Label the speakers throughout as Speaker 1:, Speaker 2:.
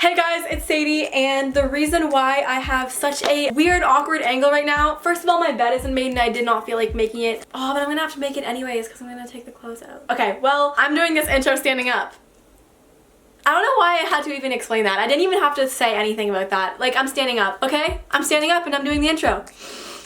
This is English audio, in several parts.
Speaker 1: Hey guys, it's Sadie, and the reason why I have such a weird, awkward angle right now, first of all, my bed isn't made and I did not feel like making it. Oh, but I'm gonna have to make it anyways because I'm gonna take the clothes out. Okay, well, I'm doing this intro standing up. I don't know why I had to even explain that. I didn't even have to say anything about that. Like, I'm standing up, okay? I'm standing up and I'm doing the intro.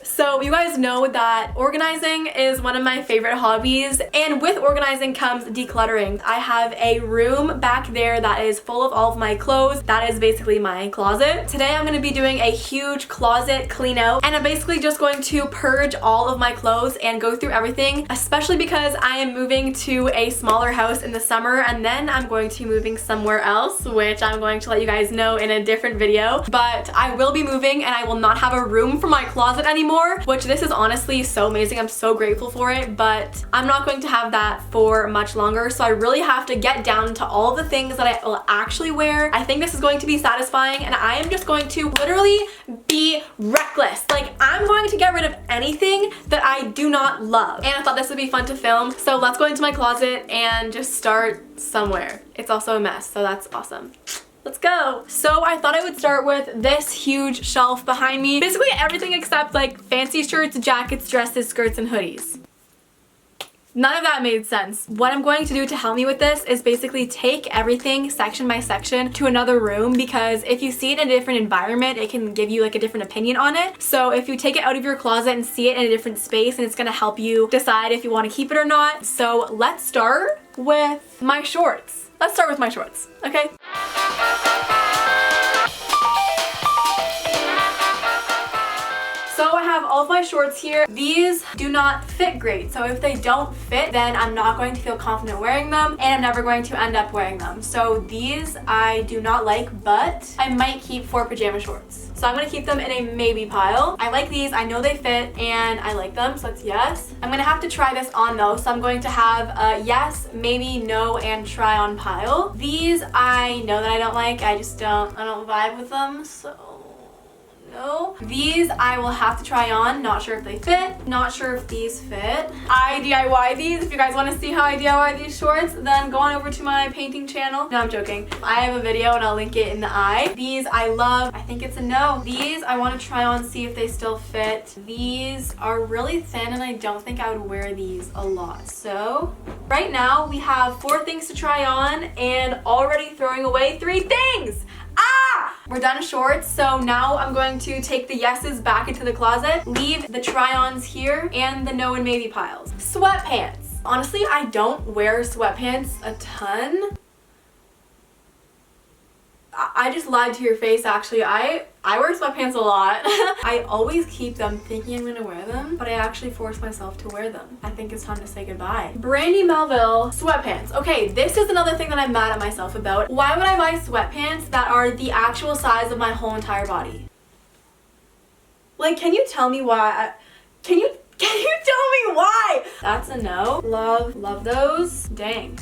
Speaker 1: So you guys know that organizing is one of my favorite hobbies, and with organizing comes decluttering. I have a room back there that is full of all of my clothes. That is basically my closet. Today I'm going to be doing a huge closet clean out, and I'm basically just going to purge all of my clothes and go through everything, especially because I am moving to a smaller house in the summer, and then I'm going to be moving somewhere else, which I'm going to let you guys know in a different video. But I will be moving and I will not have a room for my closet anymore, which this is honestly so amazing. I'm so grateful for it, but I'm not going to have that for much longer, so I really have to get down to all the things that I will actually wear. I think this is going to be satisfying, and I am just going to literally be reckless. Like, I'm going to get rid of anything that I do not love, and I thought this would be fun to film, so let's go into my closet and just start somewhere. It's also a mess, so that's awesome. Let's go. So I thought I would start with this huge shelf behind me. Basically everything except like fancy shirts, jackets, dresses, skirts, and hoodies. None of that made sense. What I'm going to do to help me with this is basically take everything section by section to another room, because if you see it in a different environment, it can give you like a different opinion on it. So if you take it out of your closet and see it in a different space, and it's gonna help you decide if you want to keep it or not. So let's start with my shorts. Let's start with my shorts, okay? So I have all of my shorts here. These do not fit great, so if they don't fit, then I'm not going to feel confident wearing them, and I'm never going to end up wearing them. So these I do not like, but I might keep for pajama shorts. So I'm gonna keep them in a maybe pile. I like these, I know they fit, and I like them, so that's yes. I'm gonna have to try this on though, so I'm going to have a yes, maybe, no, and try on pile. These I know that I don't like, I don't vibe with them, so no. These I will have to try on, not sure if they fit, not sure if these fit. I DIY these. If you guys want to see how I DIY these shorts, then go on over to my painting channel. No, I'm joking. I have a video and I'll link it in the eye. These I love. I think it's a no. These I want to try on, see if they still fit. These are really thin and I don't think I would wear these a lot. So right now we have 4 things to try on and already throwing away 3 things. We're done shorts, so now I'm going to take the yeses back into the closet, leave the try-ons here, and the no and maybe piles. Sweatpants. Honestly, I don't wear sweatpants a ton. I just lied to your face, actually. I wear sweatpants a lot. I always keep them thinking I'm gonna wear them, but I actually force myself to wear them. I think it's time to say goodbye. Brandy Melville sweatpants. Okay, this is another thing that I'm mad at myself about. Why would I buy sweatpants that are the actual size of my whole entire body? Like, can you tell me why? Can you tell me why? That's a no. Love those. Dang.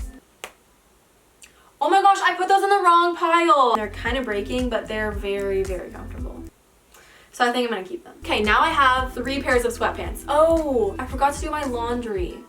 Speaker 1: Oh my gosh, I put those in the wrong pile. They're kind of breaking, but they're very, very comfortable. So I think I'm gonna keep them. Okay, now I have 3 pairs of sweatpants. Oh, I forgot to do my laundry.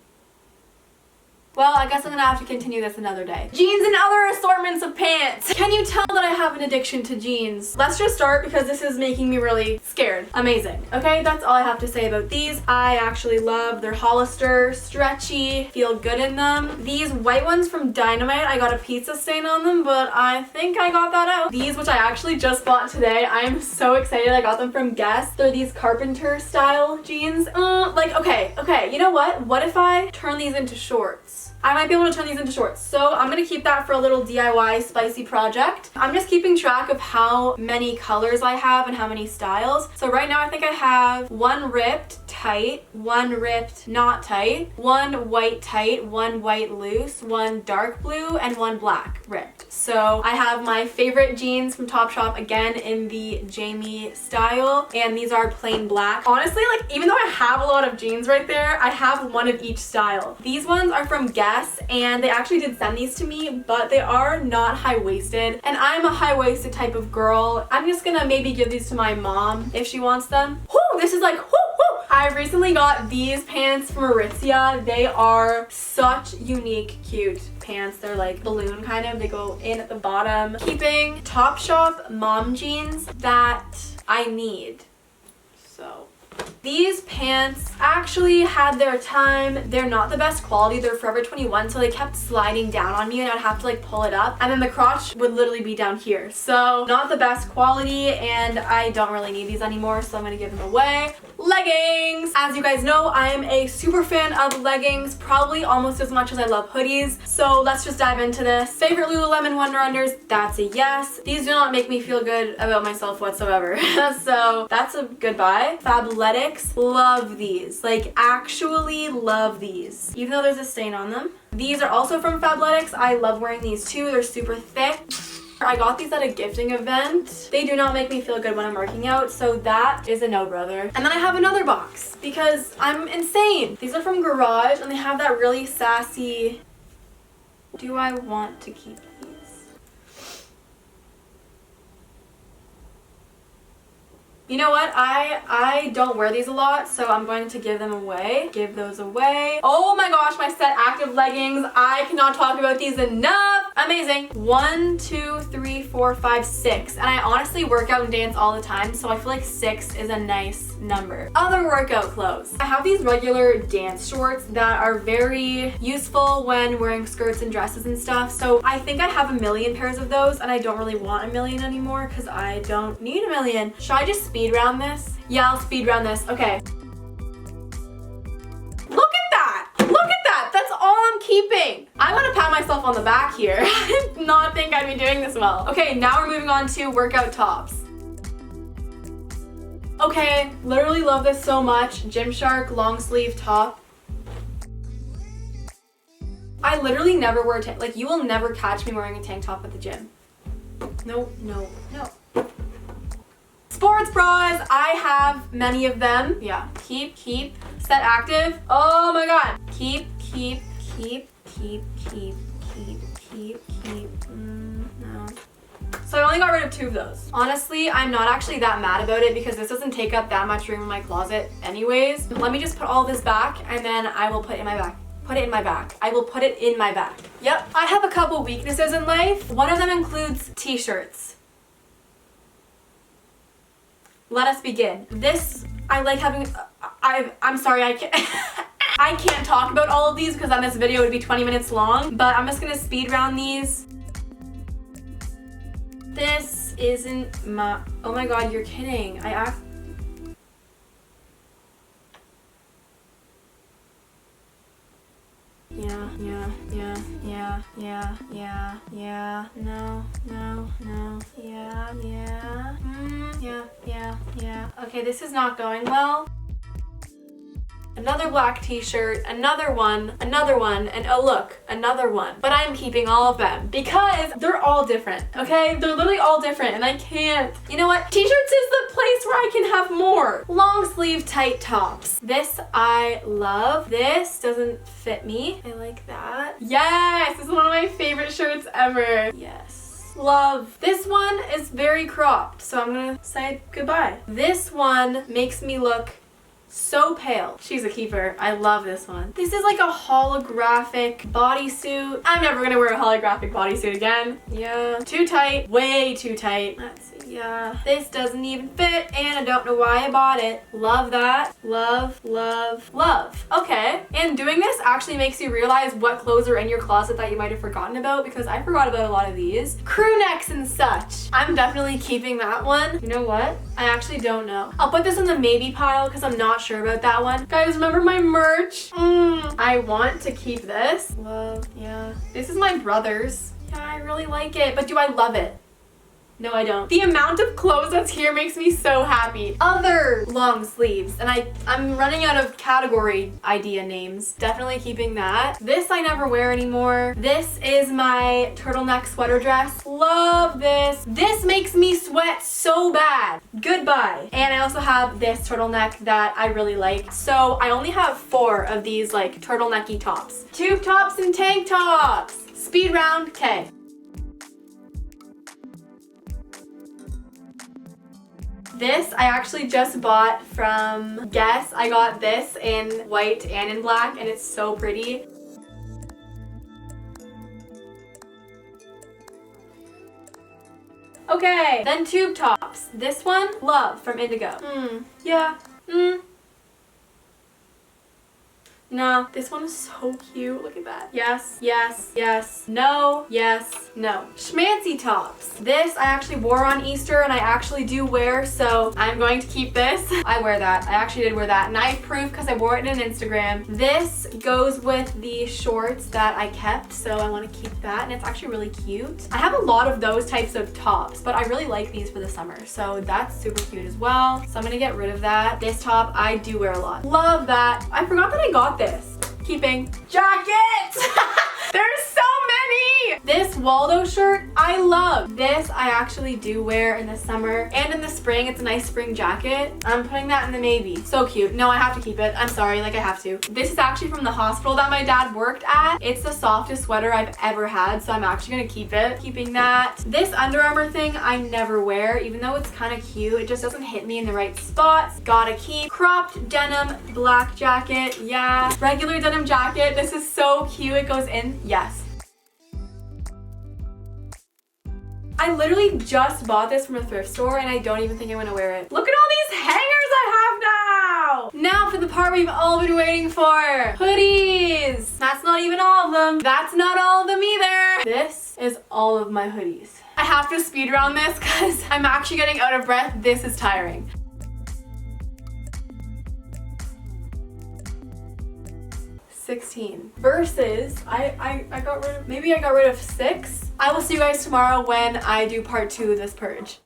Speaker 1: Well, I guess I'm gonna have to continue this another day. Jeans and other assortments of pants. Can you tell that I have an addiction to jeans? Let's just start because this is making me really scared. Amazing. Okay, that's all I have to say about these. I actually love their Hollister, stretchy, feel good in them. These white ones from Dynamite, I got a pizza stain on them, but I think I got that out. These, which I actually just bought today, I am so excited. I got them from Guess. They're these carpenter style jeans. Okay, you know what? What if I turn these into shorts? I might be able to turn these into shorts. So I'm gonna keep that for a little DIY spicy project. I'm just keeping track of how many colors I have and how many styles. So right now I think I have 1 ripped tight, 1 ripped not tight, 1 white tight, 1 white loose, 1 dark blue, and 1 black ripped. So I have my favorite jeans from Topshop again in the Jamie style, and these are plain black. Honestly, like, even though I have a lot of jeans right there, I have 1 of each style. These ones are from Guess, and they actually did send these to me, but they are not high-waisted, and I'm a high-waisted type of girl. I'm just gonna maybe give these to my mom if she wants them. Whoo, this is like, whoo, whoo. I recently got these pants from Aritzia. They are such unique, cute pants. They're like balloon kind of. They go in at the bottom. Keeping Topshop mom jeans that I need. So these pants actually had their time. They're not the best quality. They're Forever 21, so they kept sliding down on me and I'd have to like pull it up. And then the crotch would literally be down here. So not the best quality and I don't really need these anymore, so I'm gonna give them away. Leggings! As you guys know, I am a super fan of leggings, probably almost as much as I love hoodies. So let's just dive into this. Favorite Lululemon Wonder Unders? That's a yes. These do not make me feel good about myself whatsoever. So that's a goodbye. Fabletics, love these. Like actually love these. Even though there's a stain on them. These are also from Fabletics. I love wearing these too. They're super thick. I got these at a gifting event. They do not make me feel good when I'm working out, so that is a no, brother. And then I have another box because I'm insane. These are from Garage and they have that really sassy... Do I want to keep these? You know what? I don't wear these a lot, so I'm going to give them away. Give those away. Oh my gosh, my set active leggings. I cannot talk about these enough. Amazing. 1, 2, 3, 4, 5, 6. And I honestly work out and dance all the time, so I feel like 6 is a nice number. Other workout clothes. I have these regular dance shorts that are very useful when wearing skirts and dresses and stuff. So I think I have a million pairs of those and I don't really want a million anymore because I don't need a million. Should I just speed round this? Yeah, I'll speed round this. Okay. Look at that! Look at that! That's all I'm keeping. I want to pat myself on the back here. I did not think I'd be doing this well. Okay, now we're moving on to workout tops. Okay, literally love this so much. Gymshark long sleeve top. I literally never wear like you will never catch me wearing a tank top at the gym. No, no, no. Sports bras, I have many of them. Yeah, keep, set active. Oh my god. Keep. No. So I only got rid of 2 of those. Honestly, I'm not actually that mad about it because this doesn't take up that much room in my closet anyways. Let me just put all this back and then I will put it in my back. I will put it in my back. Yep. I have a couple weaknesses in life. One of them includes t-shirts. Let us begin. This, I like having, I'm sorry, I can't, I can't talk about all of these because then this video would be 20 minutes long, but I'm just gonna speed round these. This isn't my, oh my god, you're kidding. Yeah. Okay, this is not going well. Another black t-shirt, another one, and oh look, another one. But I'm keeping all of them because they're all different, okay? They're literally all different and I can't. You know what? T-shirts is the place where I can have more. Long sleeve tight tops. This I love. This doesn't fit me. I like that. Yes, this is one of my favorite shirts ever. Yes. Love. This one is very cropped, so I'm gonna say goodbye. This one makes me look so pale. She's a keeper. I love this one. This is like a holographic bodysuit. I'm never gonna wear a holographic bodysuit again. Yeah. Too tight. Way too tight. Let's see. Yeah. This doesn't even fit and I don't know why I bought it. Love that. Love. Okay. And doing this actually makes you realize what clothes are in your closet that you might have forgotten about because I forgot about a lot of these. Crew necks and such. I'm definitely keeping that one. You know what? I actually don't know. I'll put this in the maybe pile because I'm not sure about that one. Guys, remember my merch? I want to keep this. Love, yeah. This is my brother's. Yeah, I really like it, but do I love it? No, I don't. The amount of clothes that's here makes me so happy. Other long sleeves, and I'm running out of category idea names. Definitely keeping that. This I never wear anymore. This is my turtleneck sweater dress. Love this. This makes me sweat so bad. Goodbye. And I also have this turtleneck that I really like. So I only have 4 of these like turtlenecky tops. Tube tops and tank tops. Speed round, okay. This I actually just bought from Guess. I got this in white and in black, and it's so pretty. Okay, then tube tops. This one, Love from Indigo. Yeah. No, this one is so cute. Look at that. Yes, yes, yes, no, yes, no. Schmancy tops. This I actually wore on Easter and I actually do wear, so I'm going to keep this. I wear that. I actually did wear that. And I have proof because I wore it in an Instagram. This goes with the shorts that I kept, so I want to keep that, and it's actually really cute. I have a lot of those types of tops, but I really like these for the summer, so that's super cute as well. So I'm gonna get rid of that. This top I do wear a lot. Love that. I forgot that I got this. Keeping jackets. There's so many. This Waldo shirt I love. This I actually do wear in the summer and in the spring. It's a nice spring jacket. I'm putting that in the maybe. So cute. No, I have to keep it. I'm sorry, like I have to. This is actually from the hospital that my dad worked at. It's the softest sweater I've ever had, so I'm actually gonna keep it. Keeping that. This Under Armour thing I never wear, even though it's kind of cute. It just doesn't hit me in the right spots. Gotta keep. Cropped denim black jacket. Yeah. Regular denim jacket. This is so cute. It goes in. Yes. I literally just bought this from a thrift store and I don't even think I'm gonna wear it. Look at all these hangers I have now! Now for the part we've all been waiting for. Hoodies! That's not even all of them. That's not all of them either. This is all of my hoodies. I have to speed around this because I'm actually getting out of breath. This is tiring. Versus I got rid of, maybe I got rid of 6. I will see you guys tomorrow when I do part 2 of this purge.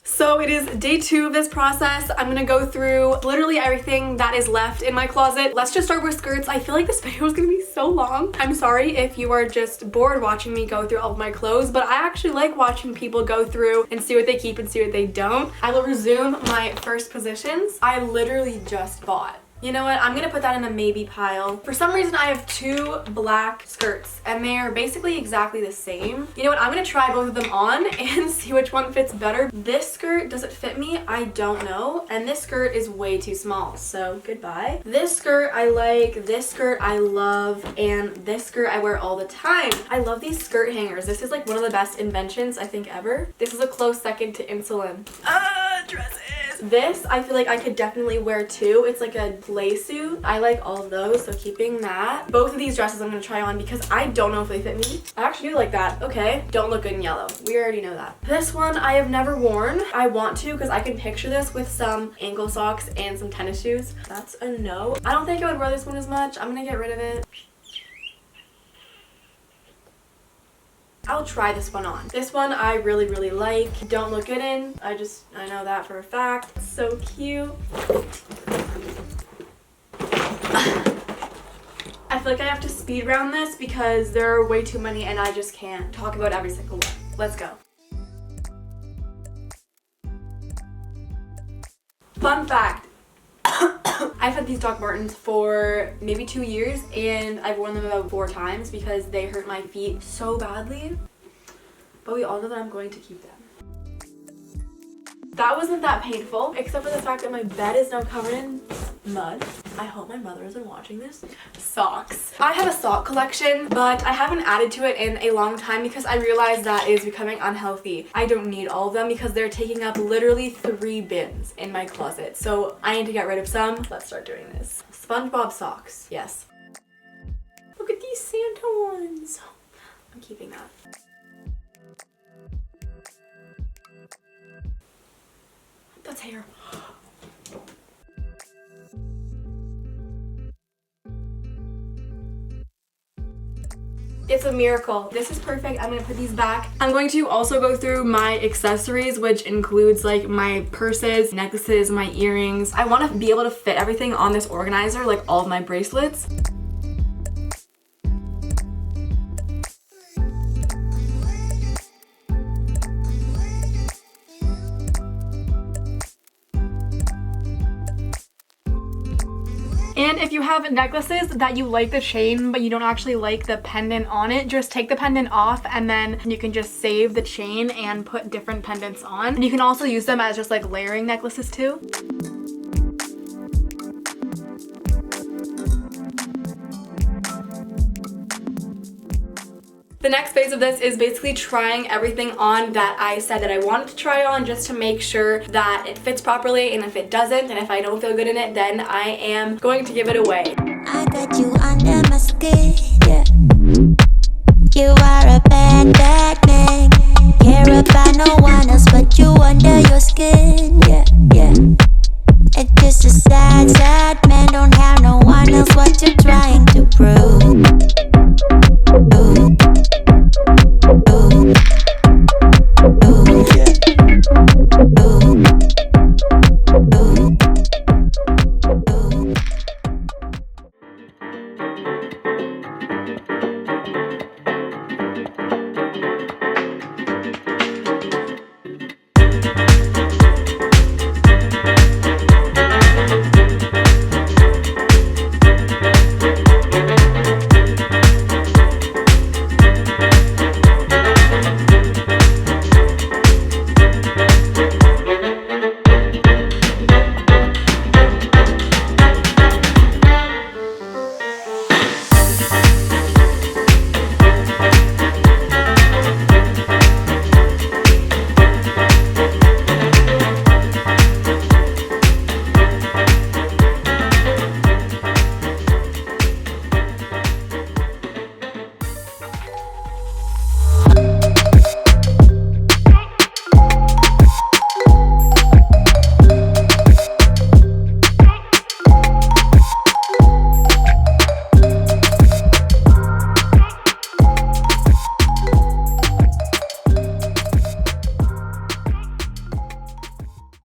Speaker 1: So it is day 2 of this process. I'm gonna go through literally everything that is left in my closet. Let's just start with skirts. I feel like this video is gonna be so long. I'm sorry if you are just bored watching me go through all of my clothes, but I actually like watching people go through and see what they keep and see what they don't. I will resume my first positions. I literally just bought. You know what? I'm gonna put that in a maybe pile. For some reason, I have 2 black skirts and they're basically exactly the same. You know what? I'm gonna try both of them on and see which one fits better. This skirt, does it fit me? I don't know. And this skirt is way too small, so goodbye. This skirt I like, this skirt I love, and this skirt I wear all the time. I love these skirt hangers. This is like one of the best inventions I think ever. This is a close second to insulin. Dresses. This I feel like I could definitely wear too. It's like a play suit. I like all of those, so keeping that. Both of these dresses I'm gonna try on because I don't know if they fit me. I actually do like that. Okay, don't look good in yellow. We already know that. This one I have never worn. I want to because I can picture this with some ankle socks and some tennis shoes. That's a no. I don't think I would wear this one as much. I'm gonna get rid of it. I'll try this one on. This one I really, really like. Don't look good in. I know that for a fact. It's so cute. I feel like I have to speed round this because there are way too many and I just can't talk about every single one. Let's go. Fun fact. I've had these Doc Martens for maybe 2 years and I've worn them about 4 times because they hurt my feet so badly. But we all know that I'm going to keep them. That wasn't that painful, except for the fact that my bed is now covered in mud. I hope my mother isn't watching this. Socks. I have a sock collection, but I haven't added to it in a long time because I realized that is becoming unhealthy. I don't need all of them because they're taking up literally 3 bins in my closet. So I need to get rid of some. Let's start doing this. SpongeBob socks. Yes. Look at these Santa ones. I'm keeping that. That's hair. It's a miracle. This is perfect. I'm gonna put these back. I'm going to also go through my accessories, which includes like my purses, necklaces, my earrings. I want to be able to fit everything on this organizer, like all of my bracelets. And if you have necklaces that you like the chain but you don't actually like the pendant on it, just take the pendant off and then you can just save the chain and put different pendants on. And you can also use them as just like layering necklaces too. The next phase of this is basically trying everything on that I said that I wanted to try on, just to make sure that it fits properly, and if it doesn't and if I don't feel good in it, then I am going to give it away.
Speaker 2: I got you under my skin, yeah. You are a bad